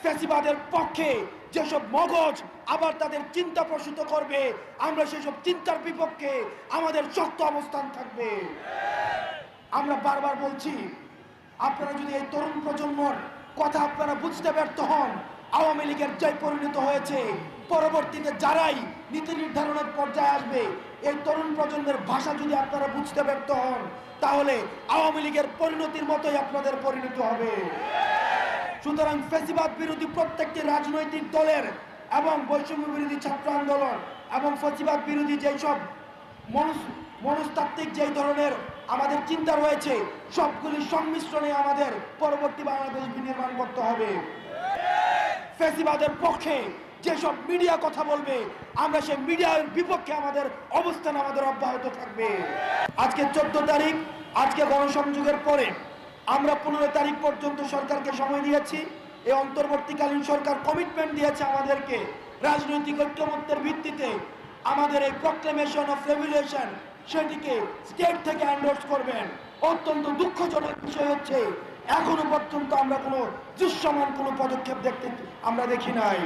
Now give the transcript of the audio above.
ফ্যাসিবাদের পক্ষে যেসব মগজ আবার তাদের চিন্তা প্রসূত করবে, আমরা সেসব চিন্তার বিপক্ষে আমাদের শক্ত অবস্থান থাকবে। আমরা বারবার বলছি, আপনারা যদি এই তরুণ প্রজন্মর কথা আপনারা বুঝতে ব্যর্থ হন, আওয়ামী লীগের যে পরিণত হয়েছে, পরবর্তীতে যারাই নীতি নির্ধারণের পর্যায়ে আসবে, এই তরুণ প্রজন্মের ভাষা যদি আপনারা বুঝতে ব্যর্থ হন, তাহলে আওয়ামী লীগের পরিণতির মতোই আপনাদের পরিণত হবে। সুতরাং ফ্যাসিবাদ বিরোধী প্রত্যেকটি রাজনৈতিক দলের এবং বৈষম্য বিরোধী ছাত্র আন্দোলন এবং ফ্যাসিবাদ বিরোধী যেসব মনস্তাত্ত্বিক যেই ধরনের আমাদের চিন্তা রয়েছে, সবগুলির সংমিশ্রণে আমাদের পরবর্তী বাংলাদেশ বিনির্মাণ করতে হবে। ফ্যাসিবাদের পক্ষে যেসব মিডিয়া কথা বলবে, আমরা সেই মিডিয়ার বিপক্ষে আমাদের অবস্থান অব্যাহত থাকবে। আজকে 14 তারিখ, আজকে গণসংযোগের পরে আমরা 15 তারিখ পর্যন্ত সরকারকে সময় দিয়েছি। এই অন্তর্বর্তীকালীন সরকার কমিটমেন্ট দিয়েছে আমাদেরকে রাজনৈতিক ঐক্যমত্যের ভিত্তিতে আমাদের এই প্রক্লেমেশন অফ রেগুলেশন সেটিকে স্টেট থেকে এন্ডোর্স করবেন। অত্যন্ত দুঃখজনক বিষয় হচ্ছে, এখনো পর্যন্ত আমরা কোনো দৃশ্যমান কোনো পদক্ষেপ আমরা দেখি নাই।